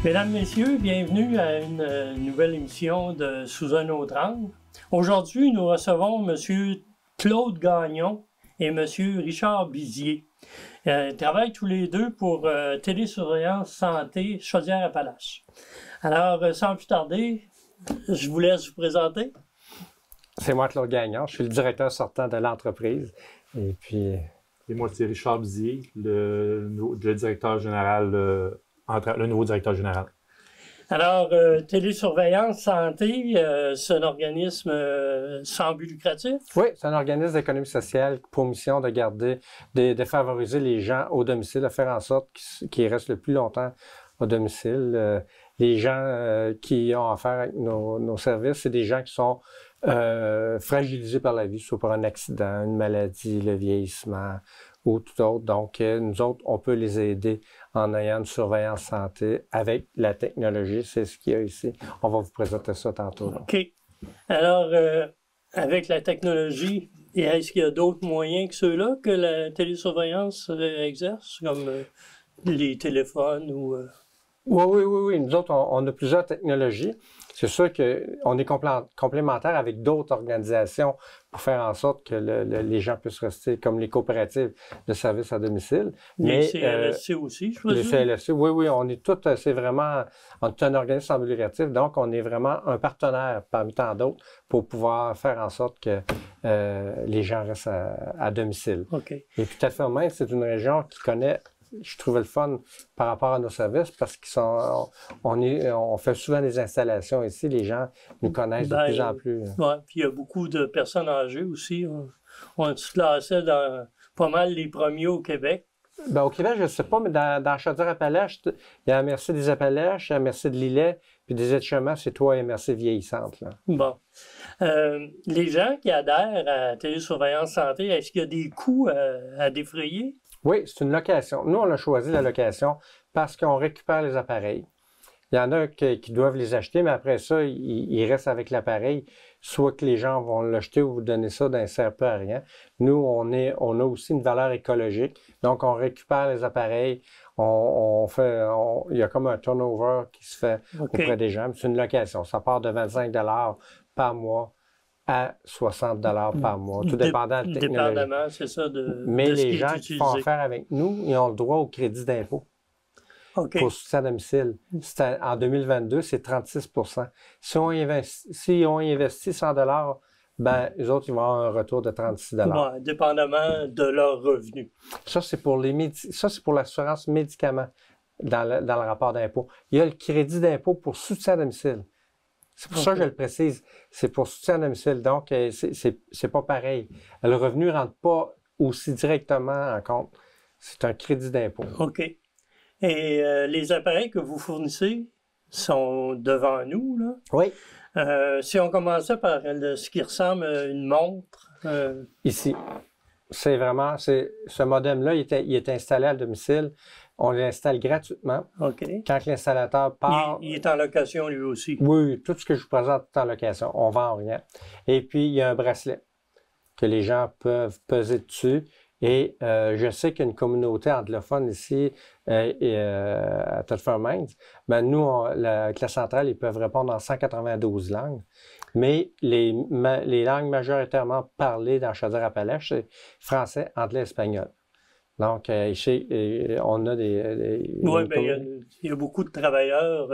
Mesdames, Messieurs, bienvenue à une nouvelle émission de Sous un autre angle. Aujourd'hui, nous recevons M. Claude Gagnon et M. Richard Bizier. Ils travaillent tous les deux pour Télésurveillance Santé Chaudière-Appalaches. Alors, sans plus tarder, je vous laisse vous présenter. C'est moi, Claude Gagnon. Je suis le directeur sortant de l'entreprise. Et puis... Et moi, c'est Richard Bizier, le directeur général, le nouveau directeur général. Alors, Télésurveillance Santé, c'est un organisme sans but lucratif? Oui, c'est un organisme d'économie sociale pour mission de garder, de favoriser les gens au domicile, de faire en sorte qu'ils restent le plus longtemps au domicile. Les gens qui ont affaire avec nos services, c'est des gens qui sont fragilisés par la vie, soit par un accident, une maladie, le vieillissement ou tout autre. Donc, nous autres, on peut les aider en ayant une surveillance santé avec la technologie. C'est ce qu'il y a ici. On va vous présenter ça tantôt. OK. Alors, avec la technologie, est-ce qu'il y a d'autres moyens que ceux-là que la télésurveillance exerce, comme les téléphones ou... Oui. Nous autres, on a plusieurs technologies. C'est sûr qu'on est complémentaires avec d'autres organisations pour faire en sorte que les gens puissent rester comme les coopératives de services à domicile. Mais CLSC aussi, je présume. Les CLSC, oui, on est tous, c'est vraiment, on est un organisme sans but lucratif, donc on est vraiment un partenaire parmi tant d'autres pour pouvoir faire en sorte que les gens restent à domicile. OK. Et puis, Telfermine, c'est une région qui connaît... Je trouvais le fun par rapport à nos services parce qu'on fait souvent des installations ici. Les gens nous connaissent de plus en plus. Oui, puis il y a beaucoup de personnes âgées aussi. On se classait dans pas mal les premiers au Québec. Ben, au Québec, je ne sais pas, mais dans Chaudière-Appalaches, il y a MRC des Appalaches, MRC de Lillet, puis des Aides-Chemin, c'est toi MRC vieillissante. Là. Bon. Les gens qui adhèrent à Télésurveillance Santé, est-ce qu'il y a des coûts à défrayer? Oui, c'est une location. Nous, on a choisi la location parce qu'on récupère les appareils. Il y en a qui doivent les acheter, mais après ça, ils restent avec l'appareil. Soit que les gens vont l'acheter ou vous donner ça, ça ne sert peu à rien. Nous, on a aussi une valeur écologique. Donc, on récupère les appareils. Il y a comme un turnover qui se fait auprès des gens. C'est une location. Ça part de 25 $ par mois à 60 $ par mois, tout dépendant de la technologie. Dépendamment, c'est ça, Mais de ce les qui est gens qui font affaire avec nous, ils ont le droit au crédit d'impôt. Okay. Pour soutien à domicile. En 2022, c'est 36 %. Si on investit 100 $, ben, eux autres, ils vont avoir un retour de 36 $. Ouais, dépendamment de leurs revenus. Ça, c'est pour l'assurance médicaments dans le rapport d'impôt. Il y a le crédit d'impôt pour soutien à domicile. C'est pour ça que je le précise. C'est pour soutien à domicile. Donc, c'est pas pareil. Le revenu ne rentre pas aussi directement en compte. C'est un crédit d'impôt. OK. Et les appareils que vous fournissez sont devant nous, là? Oui. Si on commençait par ce qui ressemble à une montre... Ici. C'est vraiment... Ce modem-là, il est installé à domicile. On l'installe gratuitement. OK. Quand l'installateur part... Il est en location, lui aussi. Oui, tout ce que je vous présente est en location. On vend rien. Et puis, il y a un bracelet que les gens peuvent peser dessus. Et je sais qu'il y a une communauté anglophone ici à Telfermine. Ben, nous, avec la centrale, ils peuvent répondre en 192 langues. Mais les langues majoritairement parlées dans Chaudière-Appalaches, c'est français, anglais, espagnol. Donc, on a oui, bien, il y a beaucoup de travailleurs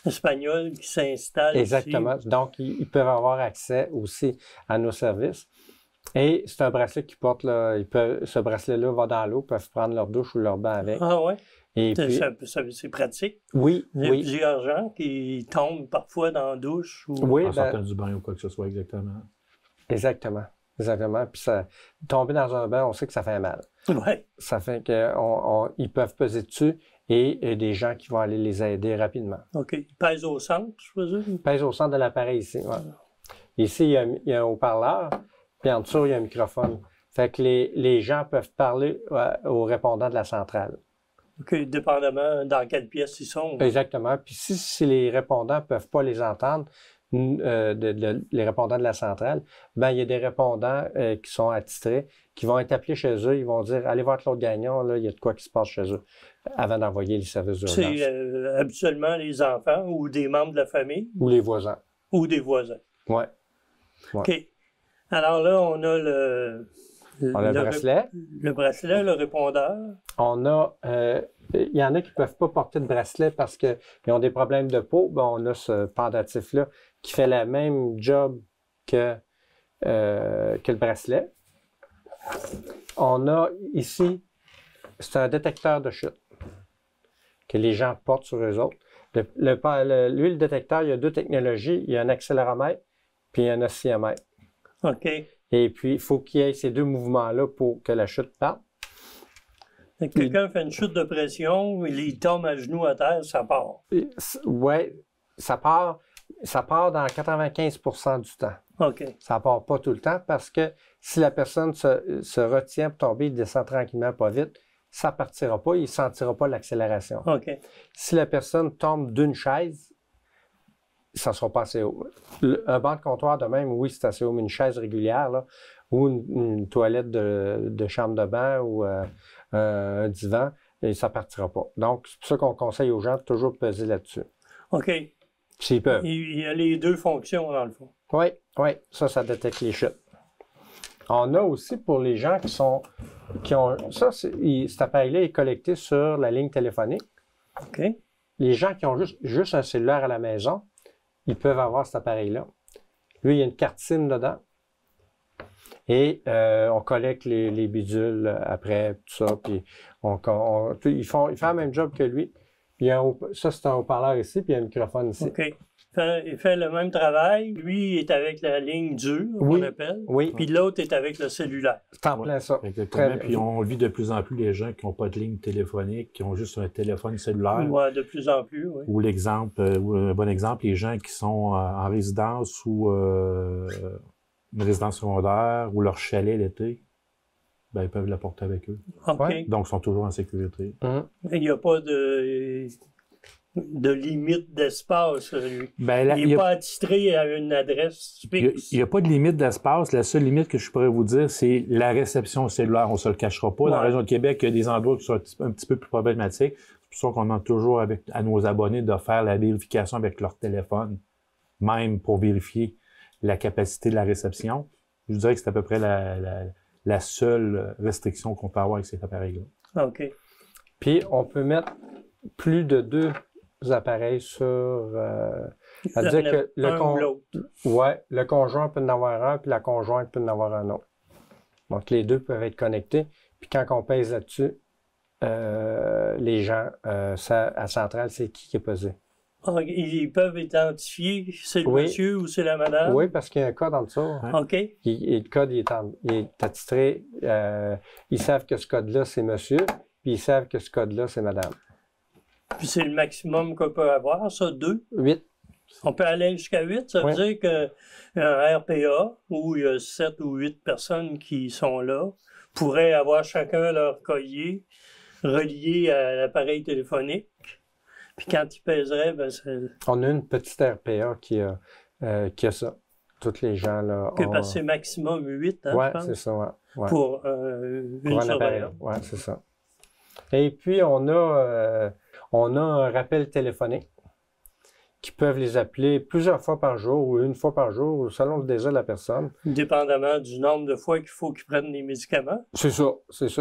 espagnols qui s'installent ici. Exactement. Donc, ils peuvent avoir accès aussi à nos services. Et c'est un bracelet qu'ils portent, là, ce bracelet-là va dans l'eau, ils peuvent prendre leur douche ou leur bain avec. Ah ouais? Et puis, c'est pratique. Oui, Il y a plusieurs gens qui tombent parfois dans la douche. Ou en sortant du bain ou quoi que ce soit, exactement. Exactement. Puis tomber dans un bain, on sait que ça fait mal. Oui. Ça fait qu'ils peuvent peser dessus et des gens qui vont aller les aider rapidement. OK. Ils pèsent au centre, je présume? Ils pèsent au centre de l'appareil ici, ouais. Ici, il y a un haut-parleur. Puis en dessous, il y a un microphone. Fait que les gens peuvent parler aux répondants de la centrale. OK, dépendamment dans quelle pièce ils sont. Exactement. Puis si les répondants ne peuvent pas les entendre, les répondants de la centrale, ben il y a des répondants qui sont attitrés, qui vont être appelés chez eux, ils vont dire « Allez voir Claude Gagnon, là, il y a de quoi qui se passe chez eux », avant d'envoyer les services d'urgence. C'est habituellement les enfants ou des membres de la famille? Ou les voisins. Ou des voisins. Oui. OK. Alors là, on a le bracelet. Le bracelet, le répondeur. On a... il y en a qui ne peuvent pas porter de bracelet parce qu'ils ont des problèmes de peau. Ben, on a ce pendentif-là qui fait la même job que le bracelet. On a ici, c'est un détecteur de chute que les gens portent sur eux autres. Lui, le détecteur, il y a deux technologies. Il y a un accéléromètre puis un oscillamètre. OK. Et puis, il faut qu'il y ait ces deux mouvements-là pour que la chute parte. Quelqu'un fait une chute de pression, il tombe à genoux à terre, ça part. Oui, ça part dans 95% du temps. OK. Ça part pas tout le temps parce que si la personne se retient pour tomber, il descend tranquillement, pas vite, ça partira pas, il ne sentira pas l'accélération. OK. Si la personne tombe d'une chaise, ça ne sera pas assez haut. Un banc de comptoir de même, oui, c'est assez haut, mais une chaise régulière, là, ou une toilette de chambre de bain ou un divan, et ça ne partira pas. Donc, c'est pour ça qu'on conseille aux gens de toujours peser là-dessus. OK. S'ils peuvent. Il y a les deux fonctions, dans le fond. Oui, ça détecte les chutes. On a aussi pour les gens qui ont... cet appareil-là est collecté sur la ligne téléphonique. OK. Les gens qui ont juste un cellulaire à la maison, ils peuvent avoir cet appareil-là. Lui, il y a une carte SIM dedans. Et on collecte les bidules après, tout ça. Puis il fait le même job que lui. Ça, c'est un haut-parleur ici, puis il y a un microphone ici. OK. Il fait le même travail. Lui il est avec la ligne dure, oui, on appelle. Oui. Puis l'autre est avec le cellulaire. C'est en plein ça. Exactement. Puis on vit de plus en plus les gens qui n'ont pas de ligne téléphonique, qui ont juste un téléphone cellulaire. Oui, de plus en plus, oui. Ou un bon exemple, les gens qui sont en résidence ou une résidence secondaire ou leur chalet l'été, ben, ils peuvent l'apporter avec eux. OK. Ouais. Donc, ils sont toujours en sécurité. Il n'y a pas de limite d'espace, lui. Ben, il n'est pas attitré à une adresse fixe. Il n'y a pas de limite d'espace. La seule limite que je pourrais vous dire, c'est la réception cellulaire. On ne se le cachera pas. Dans la région de Québec, il y a des endroits qui sont un petit peu plus problématiques. C'est pour ça qu'on demande toujours à nos abonnés de faire la vérification avec leur téléphone, même pour vérifier la capacité de la réception. Je dirais que c'est à peu près la seule restriction qu'on peut avoir avec cet appareil-là. OK. Puis, on peut mettre plus de 2 appareils sur... c'est-à-dire que le conjoint peut en avoir un, puis la conjointe peut en avoir un autre. Donc, les deux peuvent être connectés. Puis, quand on pèse là-dessus, les gens, à Centrale, c'est qui est pesé. Ils peuvent identifier c'est le monsieur ou c'est la madame? Oui, parce qu'il y a un code en dessous. Hein? OK. Le code il est attitré. Ils savent que ce code-là, c'est monsieur, puis ils savent que ce code-là, c'est madame. Puis c'est le maximum qu'on peut avoir, ça, 2? 8. On peut aller jusqu'à 8. Ça veut dire qu'un RPA, où il y a 7 ou 8 personnes qui sont là, pourraient avoir chacun leur collier relié à l'appareil téléphonique. Puis quand ils pèseraient, ben c'est... On a une petite RPA qui a ça. Tous les gens, là... Parce que c'est maximum 8, hein, oui, je pense. c'est ça, ouais. Pour une surveillance. Oui, c'est ça. Et puis, on a un rappel téléphonique qui peuvent les appeler plusieurs fois par jour ou une fois par jour, selon le désir de la personne. Dépendamment du nombre de fois qu'il faut qu'ils prennent les médicaments. C'est ça,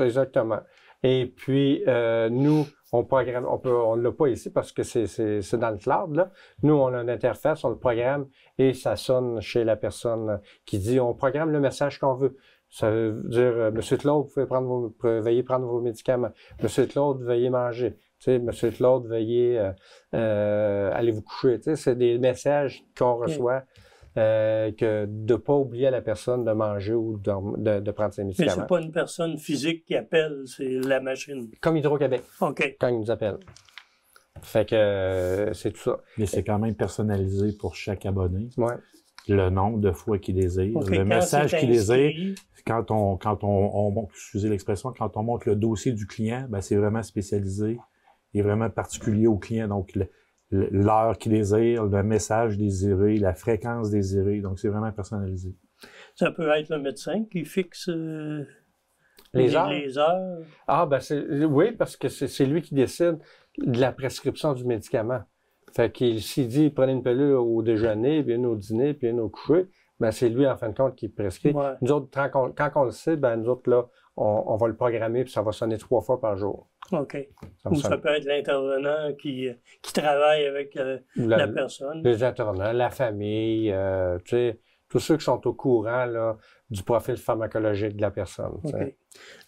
exactement. Et puis, nous, on programme, on ne l'a pas ici parce que c'est dans le cloud, là. Nous, on a une interface, on le programme et ça sonne chez la personne qui dit, on programme le message qu'on veut. Ça veut dire, Monsieur Claude, vous pouvez veuillez prendre vos médicaments. Monsieur Claude, veuillez manger. Tu sais, Monsieur Claude, veuillez aller vous coucher. Tu sais, c'est des messages qu'on reçoit que de ne pas oublier à la personne de manger ou de prendre ses médicaments. Mais c'est pas une personne physique qui appelle, c'est la machine. Comme Hydro-Québec. OK. Quand ils nous appellent. Fait que c'est tout ça. Mais c'est quand même personnalisé pour chaque abonné. Ouais. Le nombre de fois qu'il désire, Okay, le message qu'il désire. Quand on excusez l'expression, quand on montre le dossier du client, ben c'est vraiment spécialisé et vraiment particulier au client. Donc, l'heure qu'ils désirent, le message désiré, la fréquence désirée. Donc, c'est vraiment personnalisé. Ça peut être le médecin qui fixe Les heures? les heures. Ah, ben oui, parce que c'est lui qui décide de la prescription du médicament. Fait qu'il s'il dit prenez une pilule au déjeuner, puis une au dîner, puis une au coucher, ben c'est lui en fin de compte qui prescrit. Ouais. Nous autres, quand on le sait, ben nous autres, là, on va le programmer, puis ça va sonner 3 fois par jour. OK. Ça Ou sonne. ça peut être l'intervenant qui travaille avec la personne. Les intervenants, la famille, tu sais, tous ceux qui sont au courant là, du profil pharmacologique de la personne. tu sais. OK.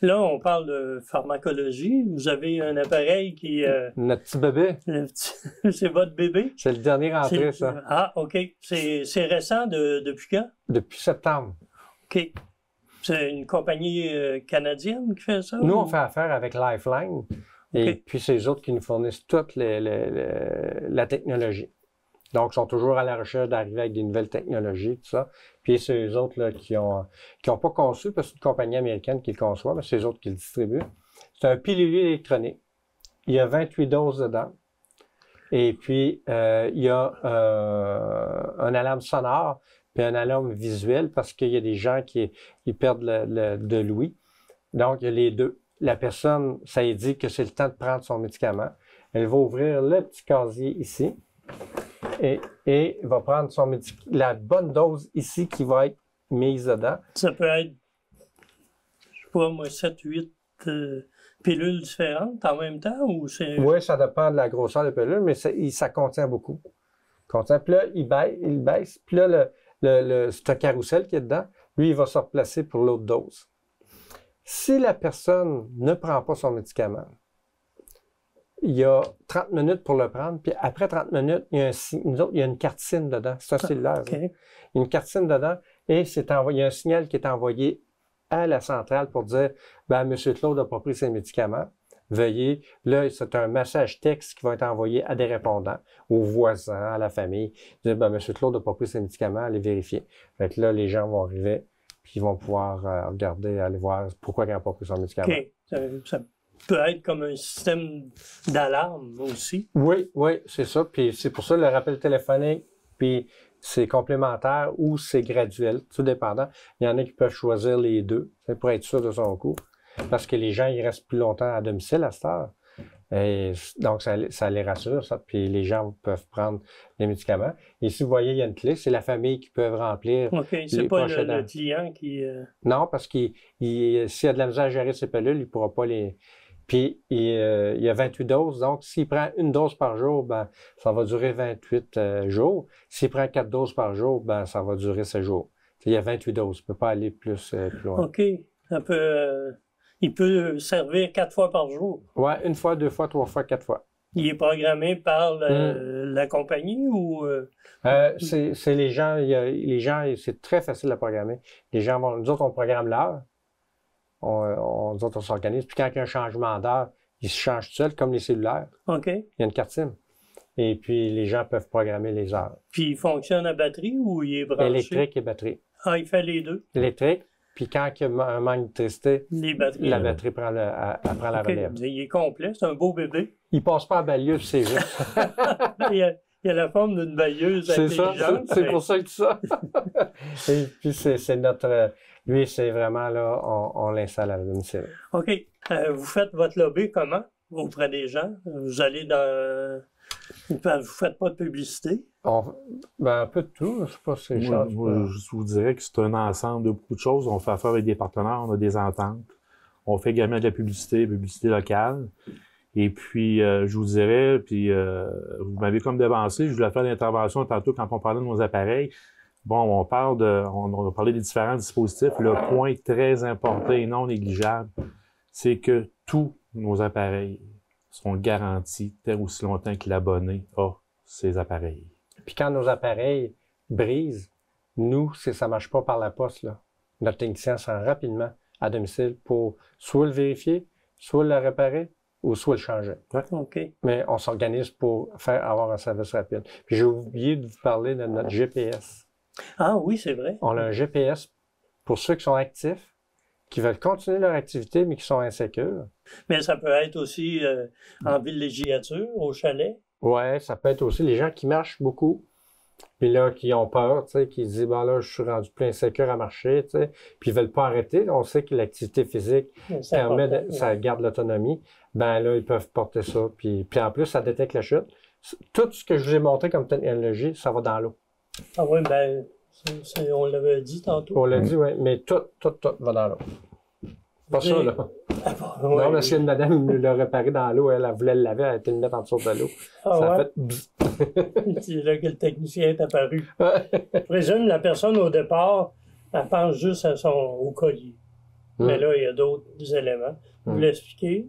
Là, on parle de pharmacologie. Vous avez un appareil qui... Notre petit bébé, c'est votre bébé? c'est le dernier rentré, ça, Ah, OK. C'est récent depuis quand? depuis septembre. OK. C'est une compagnie canadienne qui fait ça? Nous, ou- on fait affaire avec Lifeline, et OK. puis c'est eux autres qui nous fournissent toute la technologie. Donc, ils sont toujours à la recherche d'arriver avec des nouvelles technologies, tout ça. Puis c'est eux autres là, qui ont pas conçu, parce que c'est une compagnie américaine qui le conçoit, mais c'est eux autres qui le distribuent. C'est un pilule électronique. Il y a 28 doses dedans. Et puis, il y a un alarme sonore, puis un alarme visuel, parce qu'il y a des gens qui perdent de l'ouïe. Donc, il y a les deux. La personne, ça lui dit que c'est le temps de prendre son médicament. Elle va ouvrir le petit casier ici et va prendre la bonne dose ici qui va être mise dedans. Ça peut être, je sais pas moi, 7, 8 pilules différentes en même temps ou c'est... Oui, ça dépend de la grosseur de pilule, mais ça contient beaucoup. Puis là, il baisse. Puis là, c'est un carrousel qui est dedans. Lui, il va se replacer pour l'autre dose. Si la personne ne prend pas son médicament, il y a 30 minutes pour le prendre, puis après 30 minutes, il y a une cartine dedans. C'est un cellulaire. OK. Il y a une cartine dedans et il y a un signal qui est envoyé à la centrale pour dire ben, M. Claude n'a pas pris ses médicaments. Veuillez. Là, c'est un message texte qui va être envoyé à des répondants, aux voisins, à la famille. Dire ben, M. Claude n'a pas pris ses médicaments, allez vérifier. Fait que là, les gens vont arriver, puis ils vont pouvoir regarder, aller voir pourquoi il n'a pas pris son médicament. OK. Ça peut être comme un système d'alarme aussi. Oui, c'est ça. Puis c'est pour ça le rappel téléphonique, puis c'est complémentaire ou c'est graduel, tout dépendant. Il y en a qui peuvent choisir les deux, c'est pour être sûr de son coup. Parce que les gens, ils restent plus longtemps à domicile à cette heure. Et donc, ça les rassure, ça. Puis les gens peuvent prendre les médicaments. Et si vous voyez, il y a une clé, c'est la famille qui peut remplir. OK. C'est les pas poches le dedans. client qui... Non, parce s'il y a de la misère à gérer ses pilules, il ne pourra pas les... Puis, il y a 28 doses. Donc, s'il prend une dose par jour, ben, ça va durer 28 jours. S'il prend 4 doses par jour, ben, ça va durer 7 jours. Il y a 28 doses. Il ne peut pas aller plus loin. OK. Il peut servir 4 fois par jour. Ouais, 1 fois, 2 fois, 3 fois, 4 fois. Il est programmé par la compagnie ou... C'est les gens, c'est très facile à programmer. Nous autres, on programme l'heure. Nous autres, on s'organise. Puis quand il y a un changement d'heure, il se change tout seul, comme les cellulaires. OK. Il y a une cartine. Et puis, les gens peuvent programmer les heures. Puis il fonctionne à batterie ou il est branché? Électrique et batterie. Ah, il fait les deux? Électrique. Puis quand il y a un manque d'électricité, Les batteries. la batterie prend la OK. relève. Il est complet, c'est un beau bébé. Il passe pas en balieuse, c'est juste. il a la forme d'une bailleuse C'est ça, intelligente. c'est pour ça que tu ça. Et puis c'est notre... Lui, c'est vraiment là, on l'installe à domicile. OK. Vous faites votre lobby comment auprès des gens? Vous allez dans... Vous faites pas de publicité? Ben, un peu de tout, je sais pas si c'est Moi, cher. je vous dirais que c'est un ensemble de beaucoup de choses. On fait affaire avec des partenaires, on a des ententes. On fait également de la publicité locale. Et puis, je vous dirais, puis vous m'avez comme devancé, je voulais faire l'intervention tantôt quand on parlait de nos appareils. Bon, on a parlé des différents dispositifs. Le point très important et non négligeable, c'est que tous nos appareils sont garantis tant aussi longtemps que l'abonné a ces appareils. Puis quand nos appareils brisent, nous, ça marche pas par la poste, là. Notre technicien se rend rapidement à domicile pour soit le vérifier, soit le réparer, ou soit le changer. OK. Mais on s'organise pour avoir un service rapide. Puis j'ai oublié de vous parler de notre GPS. Ah oui, c'est vrai. On a un GPS pour ceux qui sont actifs, qui veulent continuer leur activité, mais qui sont insécures. Mais ça peut être aussi en villégiature, au chalet. Ouais, ça peut être aussi les gens qui marchent beaucoup, puis là, qui ont peur, tu sais, qui se disent, ben là, je suis rendu plein sécure à marcher, tu sais, puis ils veulent pas arrêter. On sait que l'activité physique ça garde l'autonomie. Ben là, ils peuvent porter ça, puis en plus, ça détecte la chute. Tout ce que je vous ai montré comme technologie, ça va dans l'eau. Ah oui, ben, on l'avait dit tantôt. On l'a dit, oui, mais tout va dans l'eau. Pas ça, là. Ah, bon, Non, parce qu'une madame l'a réparé dans l'eau, elle voulait le laver, elle a été le mettre en dessous de l'eau. Ça a fait bzz. C'est là que le technicien est apparu. Je présume la personne au départ, elle pense juste au collier. Mais là, il y a d'autres éléments. Vous l'expliquez?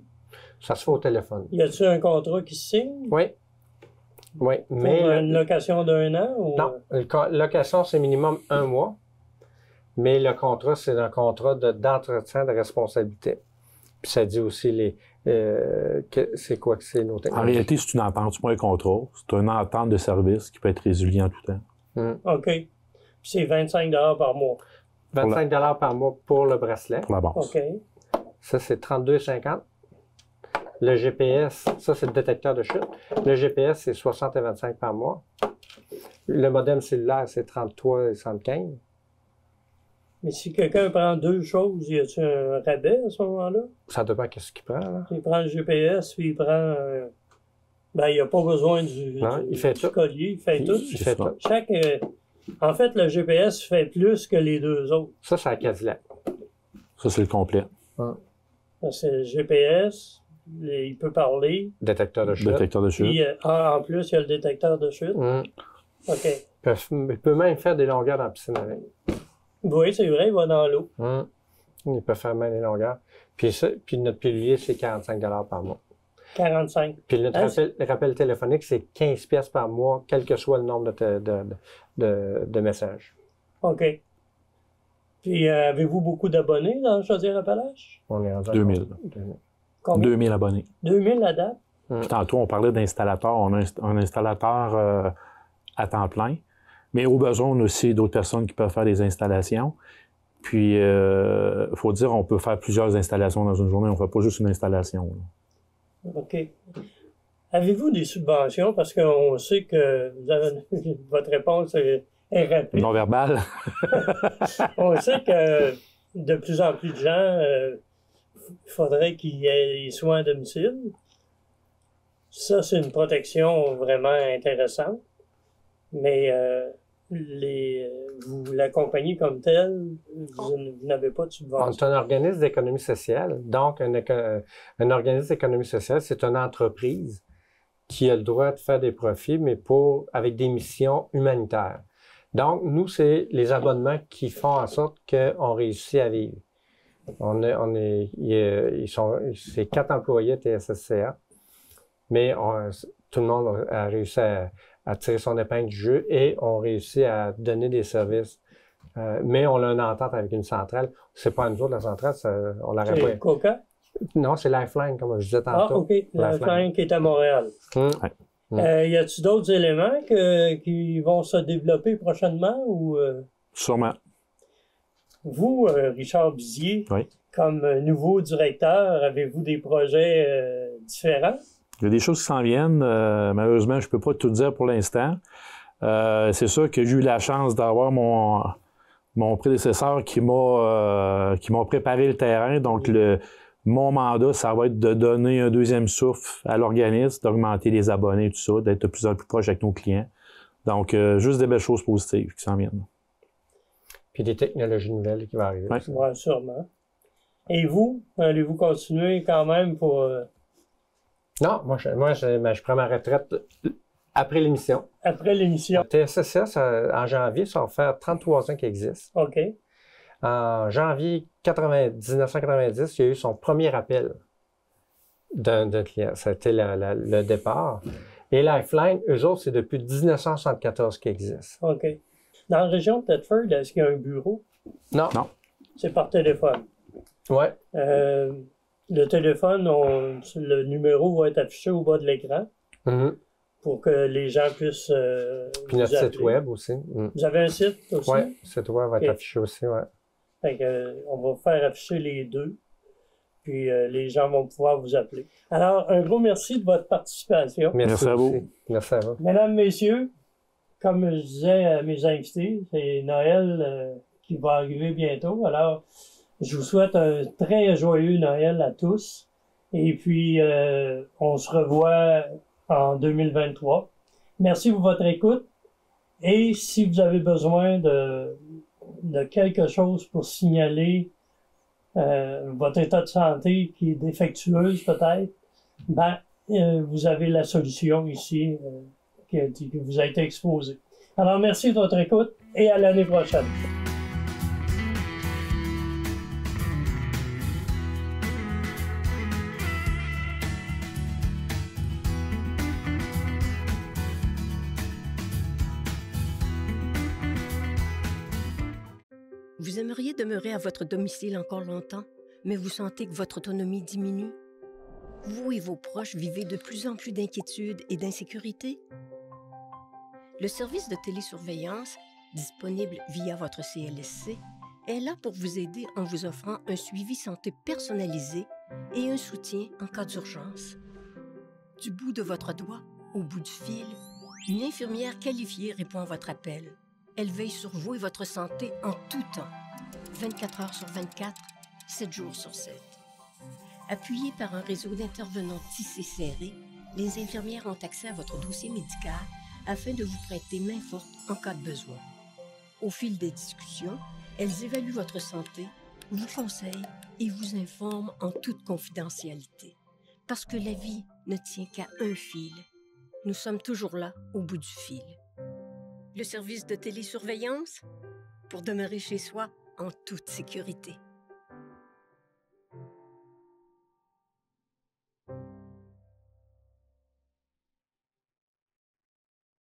Ça se fait au téléphone. Y a-t-il un contrat qui se signe? Oui. Oui, mais. Pour une location d'1 an? Ou... Non, location, c'est minimum 1 mois. Mais le contrat, c'est un contrat d'entretien de responsabilité. Puis ça dit aussi c'est quoi que c'est nos technologies. En réalité, c'est une entente, c'est pas un contrat. C'est une entente de service qui peut être résiliée en tout temps. OK. Puis c'est 25 par mois. 25 par mois pour le bracelet. Pour la base. OK. Ça, c'est 32,50. Le GPS, ça, c'est le détecteur de chute. Le GPS, c'est 60 et 25 par mois. Le modem cellulaire, c'est 33 et 75. Mais si quelqu'un prend deux choses, y a-t-il un rabais à ce moment-là? Ça dépend de ce qu'il prend, là. Il prend le GPS, puis il prend... Ben, il n'a pas besoin il fait du tout. collier, il fait tout. Il fait tout. En fait, le GPS fait plus que les deux autres. Ça, c'est la Cadillac. Ça, c'est le complet. C'est le GPS, il peut parler. Détecteur de chute. Détecteur de chute. Puis, en plus, il y a le détecteur de chute. OK. Il peut même faire des longueurs dans la piscine avec. Oui, c'est vrai, il va dans l'eau. Il peut faire même des longueurs. Puis notre pilulier, c'est 45 par mois. 45. Puis le rappel téléphonique, c'est 15 pièces par mois, quel que soit le nombre de messages. OK. Puis, avez-vous beaucoup d'abonnés dans Chaudière-Appalaches? On est rendu 2000. Combien? 2000 abonnés. 2000 à date? Puis tantôt, on parlait d'installateurs. On a un installateur à temps plein. Mais au besoin, on a aussi d'autres personnes qui peuvent faire des installations. Puis, il faut dire, on peut faire plusieurs installations dans une journée. On ne fait pas juste une installation. Là. OK. Avez-vous des subventions? Parce qu'on sait que votre réponse est rapide. Non-verbal. On sait que de plus en plus de gens, il faudrait qu'il y ait des soins à domicile. Ça, c'est une protection vraiment intéressante. Mais vous l'accompagnez comme tel, vous n'avez pas de subvention. C'est un organisme d'économie sociale. Donc, un organisme d'économie sociale, c'est une entreprise qui a le droit de faire des profits, mais avec des missions humanitaires. Donc, nous, c'est les abonnements qui font en sorte qu'on réussit à vivre. C'est 4 employés TSSCA, mais tout le monde a réussi à tirer son épingle du jeu et on réussit à donner des services. Mais on a une entente avec une centrale. C'est pas nous autres, la centrale, on l'aurait pas. C'est Coca? Non, c'est Lifeline, comme je disais tantôt. Ah, OK. Lifeline qui est à Montréal. Y a-t-il d'autres éléments qui vont se développer prochainement? Ou, Sûrement. Vous, Richard Bizier, oui. Comme nouveau directeur, avez-vous des projets différents? Il y a des choses qui s'en viennent. Malheureusement, je ne peux pas tout dire pour l'instant. C'est sûr que j'ai eu la chance d'avoir mon prédécesseur qui m'a préparé le terrain. Donc, mon mandat, ça va être de donner un deuxième souffle à l'organisme, d'augmenter les abonnés, tout ça, d'être de plus en plus proche avec nos clients. Donc, juste des belles choses positives qui s'en viennent. Puis des technologies nouvelles qui vont arriver. Oui, sûrement. Et vous, allez-vous continuer quand même pour... Non, moi, je prends ma retraite après l'émission. Après l'émission. TSSA, en janvier, ça va faire 33 ans qu'il existe. OK. En janvier 1990, il y a eu son premier appel d'un client. C'était le départ. Et Lifeline, eux autres, c'est depuis 1974 qu'ils existent. OK. Dans la région de Thetford, est-ce qu'il y a un bureau? Non. C'est par téléphone. Oui. Le téléphone, le numéro va être affiché au bas de l'écran pour que les gens puissent. Puis notre site web aussi. Vous avez un site aussi? Oui, le site web va être affiché aussi, oui. Fait que, on va faire afficher les deux. puis les gens vont pouvoir vous appeler. Alors, un gros merci de votre participation. Merci à vous. Merci à vous. Mesdames, Messieurs, comme je disais à mes invités, c'est Noël qui va arriver bientôt. Alors, je vous souhaite un très joyeux Noël à tous. Et puis, on se revoit en 2023. Merci pour votre écoute. Et si vous avez besoin de quelque chose pour signaler votre état de santé qui est défectueuse peut-être, vous avez la solution ici qui vous a été exposée. Alors, merci de votre écoute et à l'année prochaine. Vous aimeriez demeurer à votre domicile encore longtemps, mais vous sentez que votre autonomie diminue? Vous et vos proches vivez de plus en plus d'inquiétude et d'insécurité? Le service de télésurveillance, disponible via votre CLSC, est là pour vous aider en vous offrant un suivi santé personnalisé et un soutien en cas d'urgence. Du bout de votre doigt, au bout du fil, une infirmière qualifiée répond à votre appel. Elle veille sur vous et votre santé en tout temps, 24 heures sur 24, 7 jours sur 7. Appuyées par un réseau d'intervenants tissé serré, les infirmières ont accès à votre dossier médical afin de vous prêter main forte en cas de besoin. Au fil des discussions, elles évaluent votre santé, vous conseillent et vous informent en toute confidentialité. Parce que la vie ne tient qu'à un fil. Nous sommes toujours là, au bout du fil. Le service de télésurveillance pour demeurer chez soi en toute sécurité.